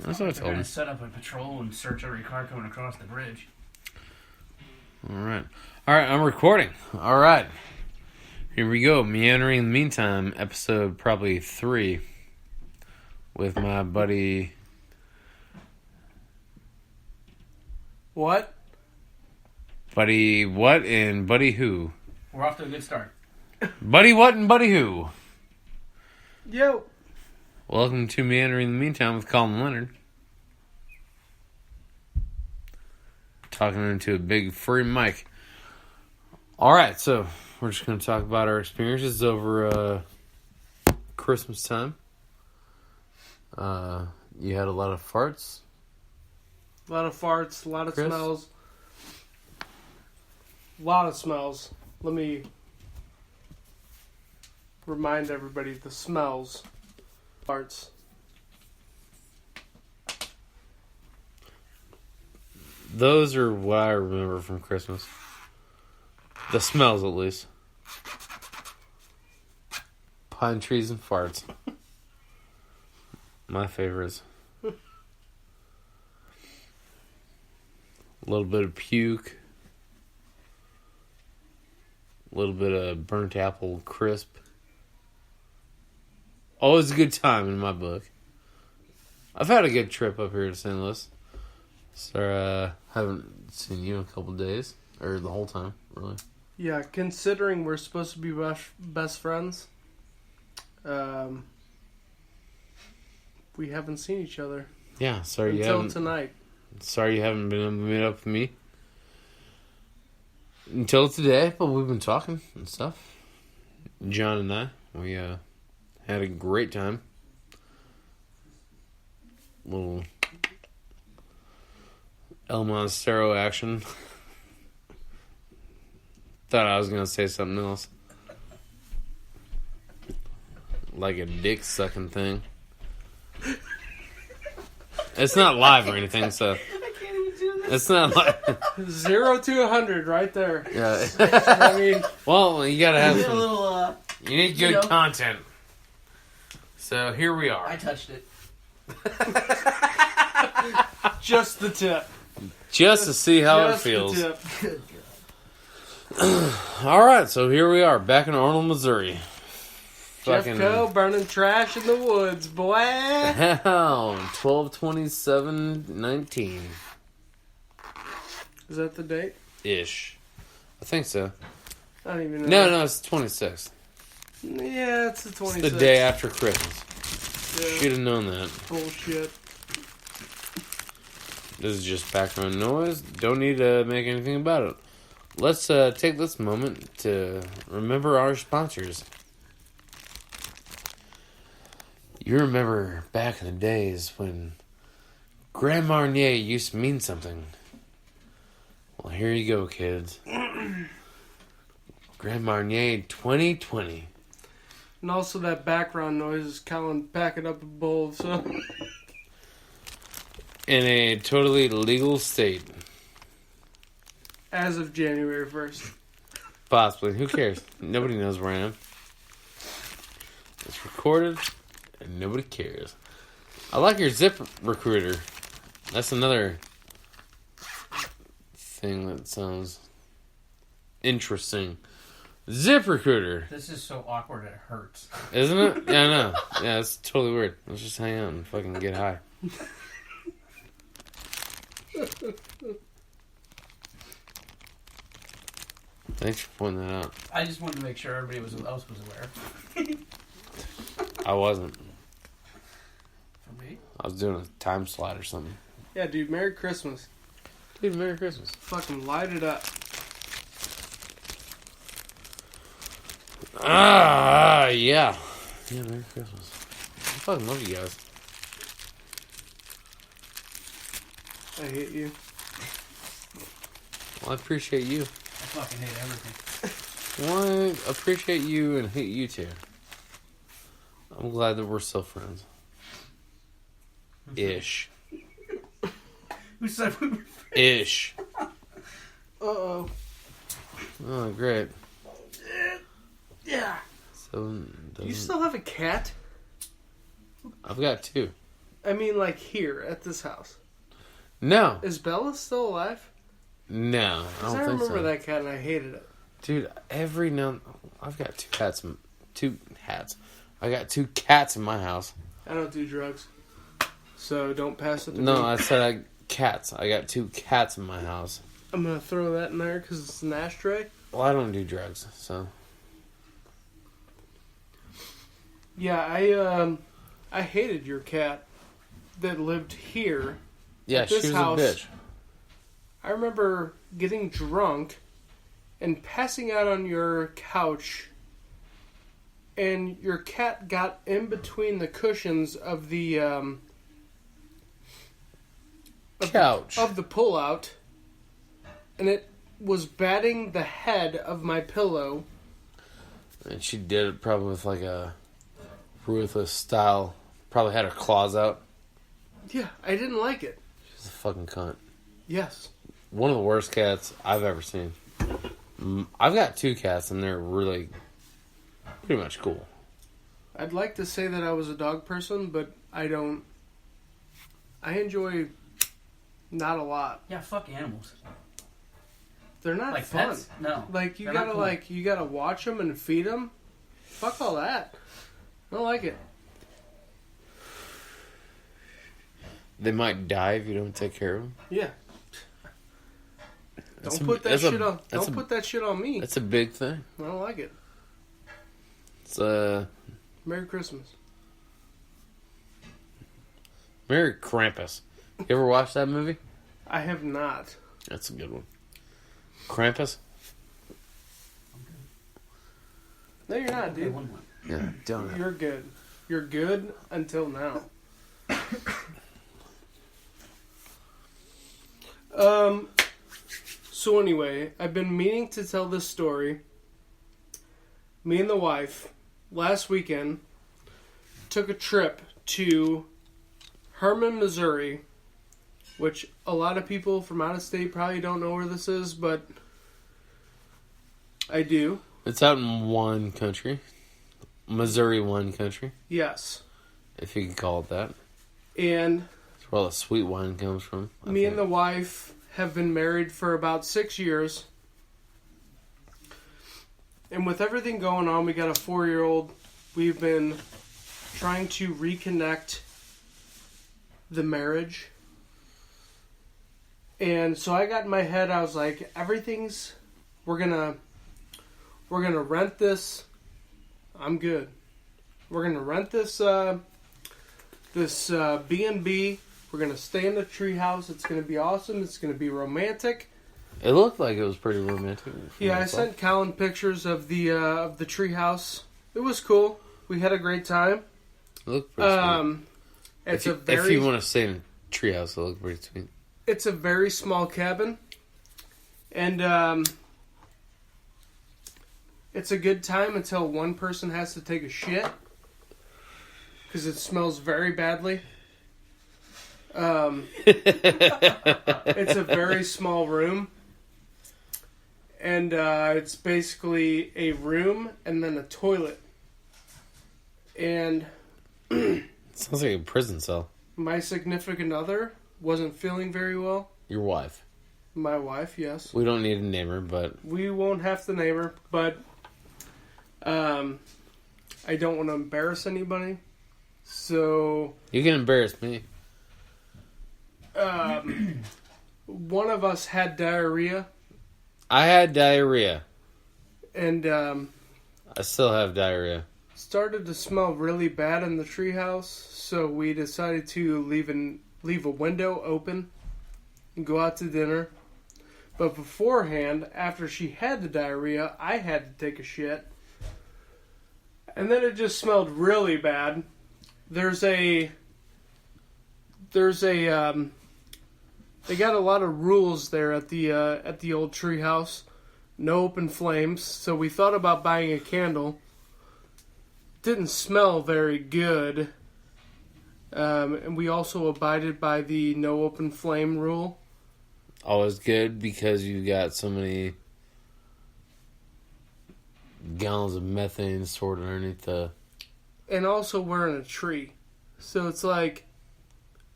That's what I told They're going him. to set up a patrol and search every car coming across the bridge. All right, I'm recording. All right, here we go. Meandering in the Meantime, episode probably 3, with my buddy. What? Buddy what and buddy who? We're off to a good start. Buddy what and buddy who? Yo. Welcome to Meandering in the Meantime with Colin Leonard. Talking into a big furry mic. Alright, so we're just going to talk about our experiences over Christmas time. You had a lot of farts. A lot of farts, a lot of Chris? smells. A lot of smells. Let me remind everybody the smells. Farts. Those are what I remember from Christmas. The smells, at least. Pine trees and farts. My favorites. A little bit of puke. A little bit of burnt apple crisp. Always a good time in my book. I've had a good trip up here to St. Louis. So, haven't seen you in a couple days. Or the whole time, really. Yeah, considering we're supposed to be best friends, we haven't seen each other. Yeah, sorry you until haven't. tonight. Sorry you haven't been able to meet up with me until today, but we've been talking and stuff. John and I, we had a great time. Little El Monstero action. Thought I was going to say something else. Like a dick sucking thing. It's not live or anything, so. I can't even do this. It's not like 0 to 100 right there. yeah. I mean, Well, you gotta have A some. little, You need good you know. content. So here we are. I touched it. just the tip. Just to see how it Just the feels. tip. Good Alright, so here we are, back in Arnold, Missouri. Jeffco burning trash in the woods, boy. Hell, 12/27/19 Is that the date? ish. I think so. I don't even know. No, it's 26th. Yeah, it's the 26th. It's the day after Christmas. Yeah. Should have known that. Bullshit. This is just background noise. Don't need to make anything about it. Let's take this moment to remember our sponsors. You remember back in the days when Grand Marnier used to mean something. Well, here you go, kids. Grand Marnier 2020. And also that background noise is Colin packing up a bowl of soap. In a totally legal state. As of January 1st. Possibly. Who cares? Nobody knows where I am. It's recorded, and nobody cares. I like your Zip Recruiter. That's another thing that sounds interesting. Zip Recruiter. This is so awkward it hurts. Isn't it? Yeah, I know. Yeah, it's totally weird. Let's just hang out and fucking get high. Thanks for pointing that out. I just wanted to make sure everybody else was aware. I wasn't. For me? I was doing a time slide or something. Yeah, dude, Merry Christmas. Dude, Merry Christmas. Fucking light it up. Yeah. Yeah, Merry Christmas. I fucking love you guys. I hate you. Well, I appreciate you. I fucking hate everything. Well, I appreciate you and hate you too. I'm glad that we're still friends. Ish. Who said we were friends? Ish. Uh-oh. Oh, great. Yeah. So, You still have a cat? I've got 2. I mean, like here at this house. No. Is Bella still alive? No, I Because don't I think remember so. that cat and I hated it. Dude, I've got two hats. I got 2 cats in my house. I don't do drugs. So don't pass it to No, me. I said cats. I got 2 cats in my house. I'm going to throw that in there because it's an ashtray. Well, I don't do drugs, so. Yeah, I hated your cat that lived here. Yeah, At she this was house- a bitch. I remember getting drunk and passing out on your couch, and your cat got in between the cushions of the Couch. of the pullout, and it was batting the head of my pillow. And she did it probably with like a ruthless style. Probably had her claws out. Yeah, I didn't like it. She's a fucking cunt. Yes. One of the worst cats I've ever seen. I've got 2 cats and they're really pretty much cool. I'd like to say that I was a dog person, but I don't. I enjoy not a lot. Yeah, fuck animals. They're not Like fun. pets? No. Like you They're not gotta cool. you gotta watch them and feed them. Fuck all that. I don't like it. They might die if you don't take care of them. Yeah. That's Don't a- put that that's a- shit on. that's Don't a- put that shit on me. That's a big thing. I don't like it. It's Merry Christmas. Merry Krampus. You ever watch that movie? I have not. That's a good one. Krampus? No, you're not, Okay, dude. one more. Yeah, don't. You're good. You're good until now. So anyway, I've been meaning to tell this story. Me and the wife, last weekend, took a trip to Herman, Missouri, which a lot of people from out of state probably don't know where this is, but I do. It's out in one country. Missouri wine country, Yes. if you can call it that. And That's where all the sweet wine comes from. me and the wife have been married for about 6 years. And with everything going on, we got a 4-year-old. We've been trying to reconnect the marriage. And so I got in my head, I was like, we're gonna rent this. I'm good. We're gonna rent this B&B. We're gonna stay in the treehouse. It's gonna be awesome. It's gonna be romantic. It looked like it was pretty romantic. Yeah, I sent Colin pictures of the treehouse. It was cool. We had a great time. It looked pretty sweet. It's If you want to stay in a treehouse, it looked pretty sweet. It's a very small cabin, and it's a good time until one person has to take a shit because it smells very badly. It's a very small room, and it's basically a room and then a toilet. And Sounds like a prison cell. my significant other wasn't feeling very well. Your wife. My wife, yes. We don't need to name her, but We won't have to name her, but I don't want to embarrass anybody. So you can embarrass me. one of us had diarrhea, I had diarrhea. and I still have diarrhea. started to smell really bad in the treehouse. So we decided to leave a window open and go out to dinner. But beforehand, after she had the diarrhea, I had to take a shit. And then it just smelled really bad. They got a lot of rules there at the old treehouse. No open flames. So we thought about buying a candle. Didn't smell very good. And we also abided by the no open flame rule. Always good because you got so many gallons of methane stored underneath the... And also we're in a tree. So it's like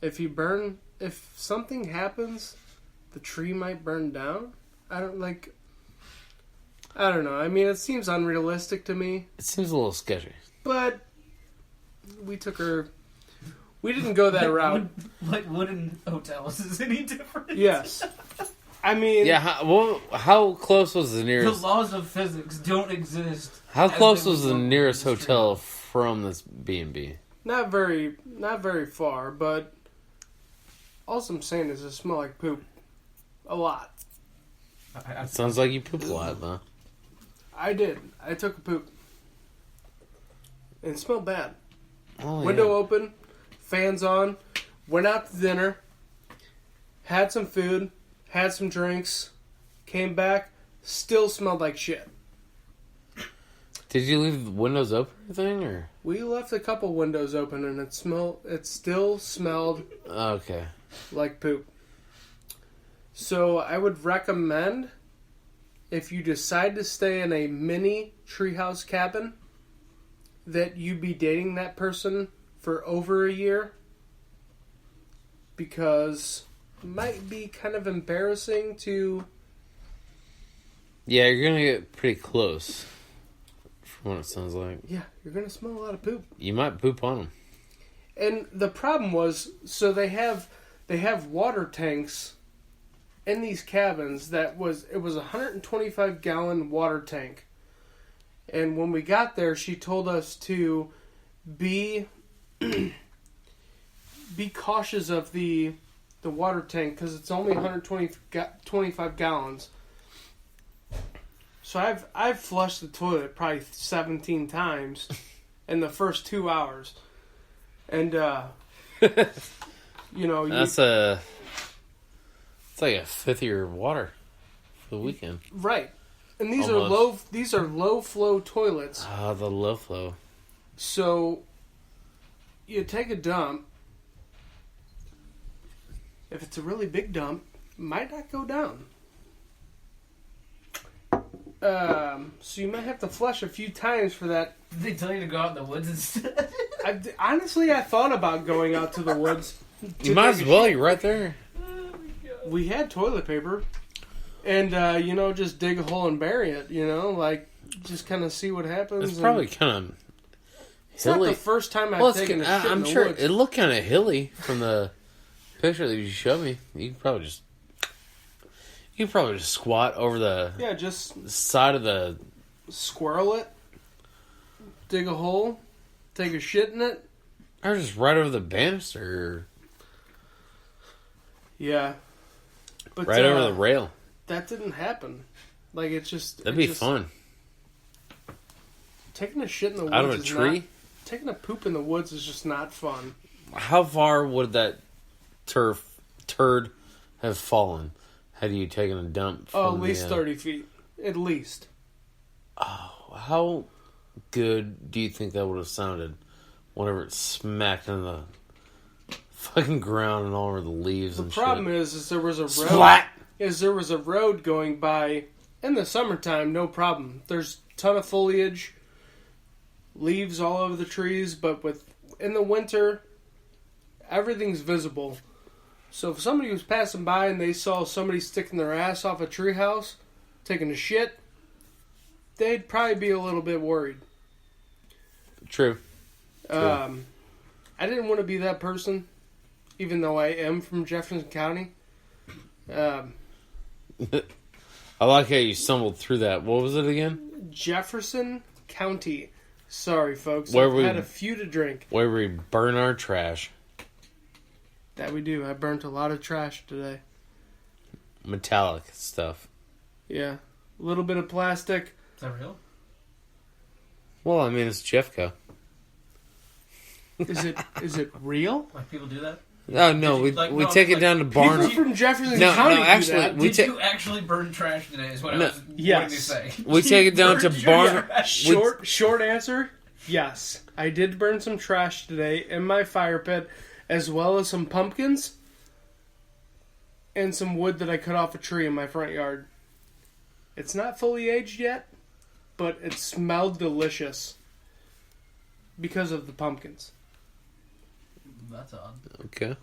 if something happens, the tree might burn down. I don't know. I mean, it seems unrealistic to me. It seems a little sketchy. But we didn't go that route. Like wooden hotels is any different? Yes. I mean... Yeah, how close was the The nearest... laws of physics don't exist. How as close they was the would nearest in the street. hotel from this B&B? Not very far, but all I'm saying is it smelled like poop. A lot. It sounds like you poop a lot, though. I did. I took a poop. And it smelled bad. Oh, Window yeah. open, fans on, went out to dinner, had some food, had some drinks, came back, still smelled like shit. Did you leave the windows open or anything, or? We left a couple windows open and it still smelled Okay. like poop. So I would recommend, if you decide to stay in a mini treehouse cabin, that you be dating that person for over a year, because it might be kind of embarrassing to... Yeah, you're gonna get pretty close, from what it sounds like. Yeah, you're going to smell a lot of poop. You might poop on them. And the problem was, so they have water tanks in these cabins it was a 125 gallon water tank. And when we got there, she told us to be cautious of the water tank because it's only 125 gallons. So I've flushed the toilet probably 17 times in the first 2 hours. And you know, It's like a fifth of your water for the weekend. right. And these Almost. are low flow toilets. Ah, the low flow. So you take a dump. If it's a really big dump, it might not go down. So you might have to flush a few times for that. Did they tell you to go out in the woods instead? Honestly, I thought about going out to the woods. You might as well. You're right there. We had toilet paper. And, just dig a hole and bury it, just kind of see what happens. It's probably kind of It's not hilly. the first time I've taken a shit in I'm the sure woods. it looked kind of hilly from the picture that you showed me. You could probably just squat over the Just side of the... squirrel it, dig a hole, take a shit in it. Or just right over the banister. Yeah. But, Right over the rail. that didn't happen. Like, it's just... That'd be fun. Taking a shit in the woods Out of a is tree? not... Taking a poop in the woods is just not fun. How far would that turd have fallen had you taken a dump? At least 30 feet. At least. How good do you think that would have sounded whenever it smacked in the fucking ground and all over the leaves The and problem shit? is there was a road... Splat! There was a road going by in the summertime, no problem. There's a ton of foliage, leaves all over the trees, but in the winter, everything's visible. So if somebody was passing by and they saw somebody sticking their ass off a treehouse, taking a shit, they'd probably be a little bit worried. True. I didn't want to be that person, even though I am from Jefferson County. I like how you stumbled through that. What was it again? Jefferson County. Sorry, folks. Where I've we- had a few to drink. Where we burn our trash. That we do. I burnt a lot of trash today. Metallic stuff. Yeah. A little bit of plastic. Is that real? Well, I mean, it's Jeffco. Is it real? Like people do that? Oh, no, Did you, we take it down to People Barn. from Jefferson No, County actually, do that. we Did you actually burn trash today? Is what No. I was Yes. wanting to say. We take it down to Burned your Barn. trash. Short answer, yes. I did burn some trash today in my fire pit, as well as some pumpkins and some wood that I cut off a tree in my front yard. It's not fully aged yet, but it smelled delicious because of the pumpkins. That's odd. Okay.